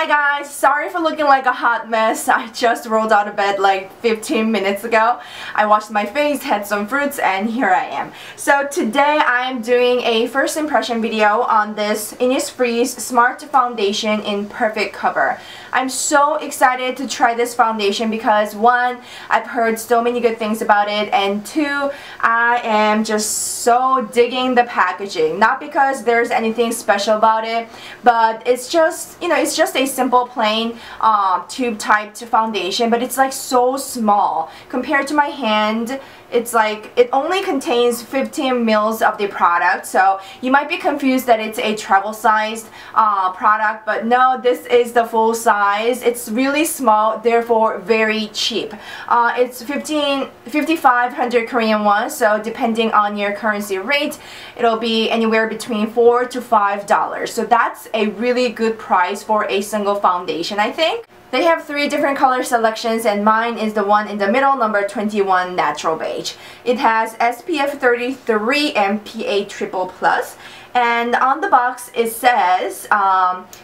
Hi guys, sorry for looking like a hot mess. I just rolled out of bed like 15 minutes ago. I washed my face, had some fruits, and here I am. So today I am doing a first impression video on this Innisfree's Smart Foundation in Perfect Cover. I'm so excited to try this foundation because one, I've heard so many good things about it, and two, I am just so digging the packaging. Not because there's anything special about it, but it's just, you know, it's just a simple plain tube type foundation, but it's like so small compared to my hand. It's like it only contains 15 mils of the product, so you might be confused that it's a travel sized product, but no, this is the full size. It's really small, therefore very cheap. It's 5,500 Korean won, so depending on your currency rate, it'll be anywhere between $4 to $5. So that's a really good price for a single foundation, I think. They have 3 different color selections, and mine is the one in the middle, number 21 Natural Beige. It has SPF 33 and PA+++, and on the box it says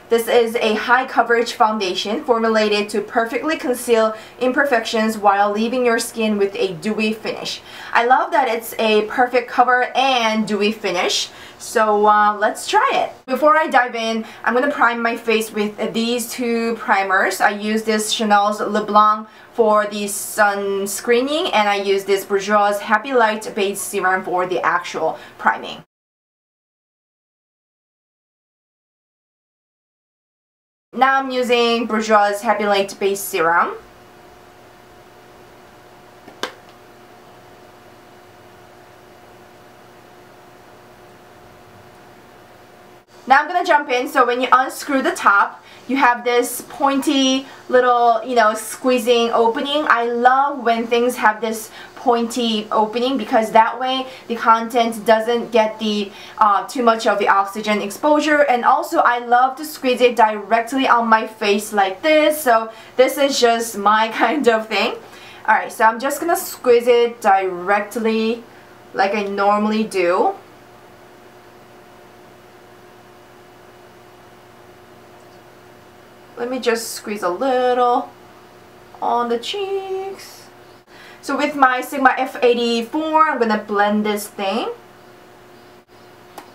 this is a high coverage foundation formulated to perfectly conceal imperfections while leaving your skin with a dewy finish. I love that it's a perfect cover and dewy finish. So let's try it. Before I dive in, I'm going to prime my face with these 2 primers. I use this Chanel's Le Blanc for the sunscreening, and I use this Bourjois Happy Light Base Serum for the actual priming. Now I'm using Bourjois Happy Light Base Serum. Now I'm gonna jump in. So when you unscrew the top, you have this pointy little, you know, squeezing opening. I love when things have this pointy opening because that way the content doesn't get the too much of the oxygen exposure, and also I love to squeeze it directly on my face like this. So this is just my kind of thing. Alright, so I'm just gonna squeeze it directly like I normally do. Let me just squeeze a little on the cheeks. So with my Sigma F84, I'm gonna blend this thing.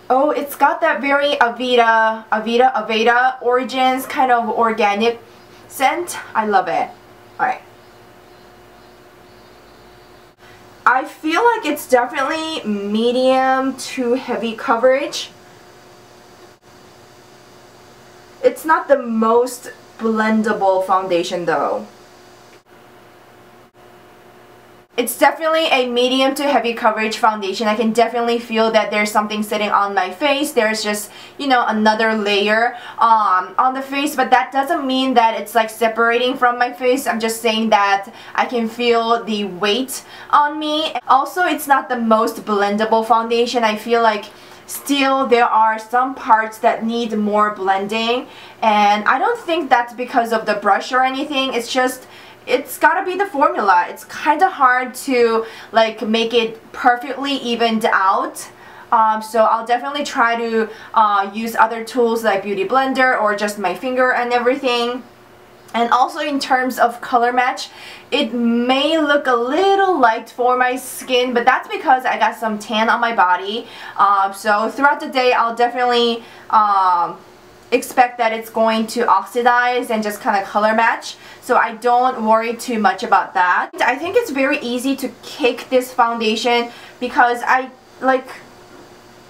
Oh, it's got that very Aveda Origins kind of organic scent. I love it. Alright. I feel like it's definitely medium to heavy coverage. It's not the most blendable foundation though. It's definitely a medium to heavy coverage foundation. I can definitely feel that there's something sitting on my face. There's just, you know, another layer on the face, but that doesn't mean that it's like separating from my face. I'm just saying that I can feel the weight on me. Also, it's not the most blendable foundation. I feel like still there are some parts that need more blending, and I don't think that's because of the brush or anything. It's just, it's gotta be the formula. It's kind of hard to like make it perfectly evened out. So I'll definitely try to use other tools like Beauty Blender or just my finger and everything. And also in terms of color match, it may look a little light for my skin, but that's because I got some tan on my body. So throughout the day, I'll definitely expect that it's going to oxidize and just kind of color match. So I don't worry too much about that. I think it's very easy to cake this foundation because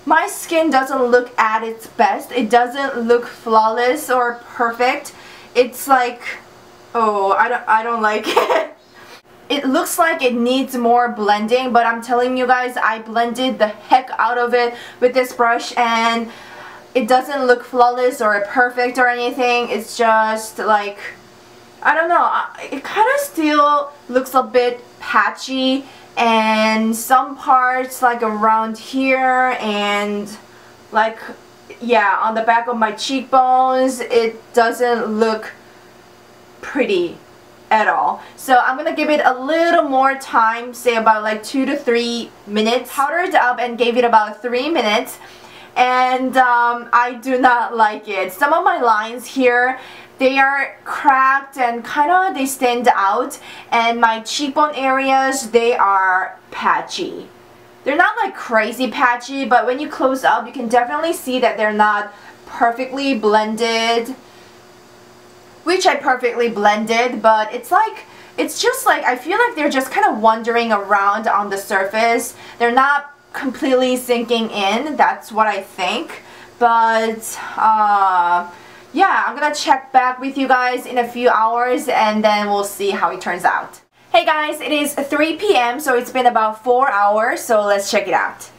my skin doesn't look at its best. It doesn't look flawless or perfect. It's like, oh, I don't like it. It looks like it needs more blending, but I'm telling you guys, I blended the heck out of it with this brush, and it doesn't look flawless or perfect or anything. It's just like, I don't know, it kind of still looks a bit patchy, and some parts like around here and like, yeah, on the back of my cheekbones, it doesn't look pretty at all. So I'm gonna give it a little more time, say about like 2 to 3 minutes. Powdered up and gave it about 3 minutes, and I do not like it. Some of my lines here, they are cracked and they stand out, and my cheekbone areas, they are patchy. They're not like crazy patchy, but when you close up, you can definitely see that they're not perfectly blended, which I perfectly blended, but it's just like, I feel like they're just kind of wandering around on the surface. They're not completely sinking in, that's what I think. But yeah, I'm gonna check back with you guys in a few hours, and then we'll see how it turns out. Hey guys, it is 3 p.m. so it's been about 4 hours, so let's check it out.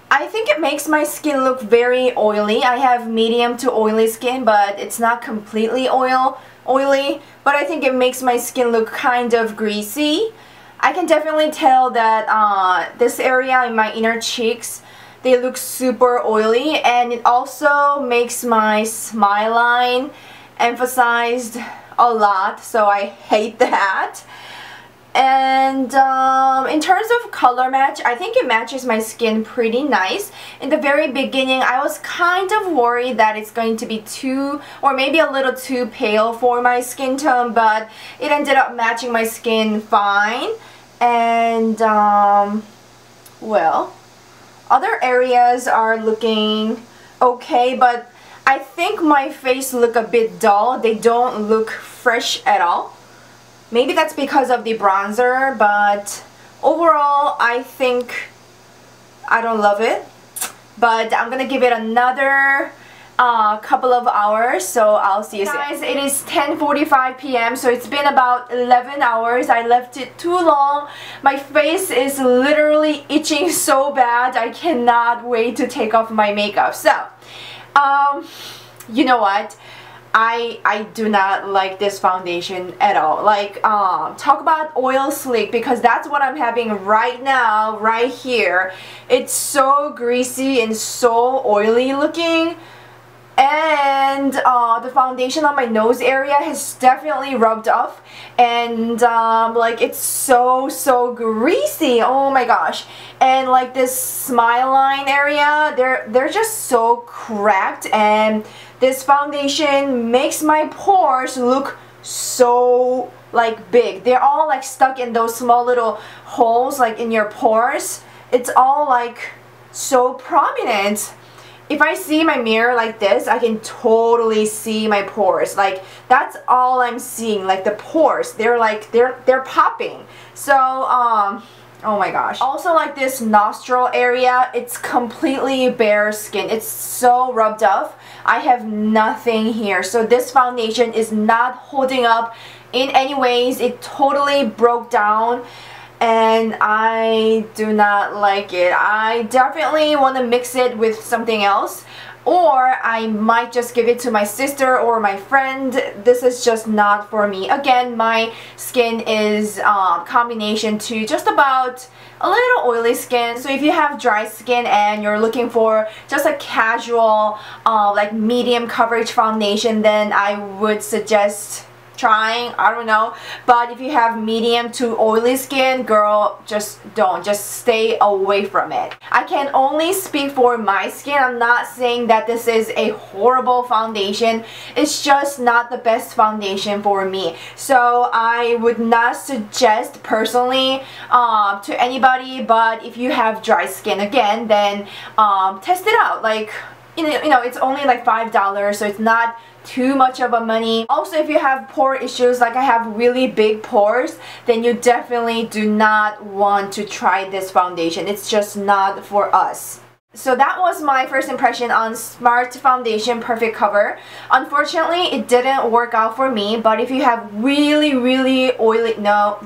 I think it makes my skin look very oily. I have medium to oily skin, but it's not completely oily, but I think it makes my skin look kind of greasy. I can definitely tell that this area in my inner cheeks, they look super oily, and it also makes my smile line emphasized a lot, so I hate that. And in terms of color match, I think it matches my skin pretty nice. In the very beginning, I was kind of worried that it's going to be too, or maybe a little too pale for my skin tone, but it ended up matching my skin fine. And well, other areas are looking okay, but I think my face look a bit dull. They don't look fresh at all. Maybe that's because of the bronzer, but overall I think I don't love it. But I'm gonna give it another couple of hours, so I'll see you soon. Guys, it is 10:45 p.m. so it's been about 11 hours. I left it too long. My face is literally itching so bad. I cannot wait to take off my makeup. So, you know what? I do not like this foundation at all. Like, talk about oil slick, because that's what I'm having right now, right here. It's so greasy and so oily looking. And the foundation on my nose area has definitely rubbed off, and like, it's so greasy. Oh my gosh. And like this smile line area, they're just so cracked, and this foundation makes my pores look so like big. They're all like stuck in those small little holes like in your pores. It's all like so prominent. If I see my mirror like this, I can totally see my pores. Like, that's all I'm seeing, like the pores. They're like, they're popping. So, oh my gosh. Also, like this nostril area, it's completely bare skin. It's so rubbed off. I have nothing here. So this foundation is not holding up in any ways. It totally broke down, and I do not like it. I definitely want to mix it with something else, or I might just give it to my sister or my friend. This is just not for me. Again, my skin is combination to just about a little oily skin. So if you have dry skin and you're looking for just a casual like medium coverage foundation, then I would suggest trying, I don't know. But if you have medium to oily skin, girl, just don't, just stay away from it. I can only speak for my skin. I'm not saying that this is a horrible foundation. It's just not the best foundation for me. So I would not suggest personally to anybody, but if you have dry skin, again, then test it out. Like, you know, it's only like $5, so it's not too much of a money. Also, if you have pore issues, like I have really big pores, then you definitely do not want to try this foundation. It's just not for us. So that was my first impression on Smart Foundation Perfect Cover. Unfortunately, it didn't work out for me, but if you have really oily,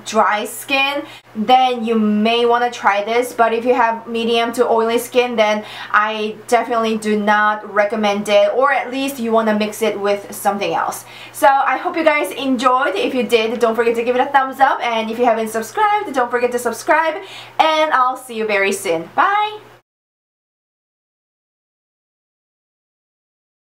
dry skin, then you may want to try this. But if you have medium to oily skin, then I definitely do not recommend it, or at least you want to mix it with something else. So I hope you guys enjoyed. If you did, don't forget to give it a thumbs up, and if you haven't subscribed, don't forget to subscribe, and I'll see you very soon. Bye!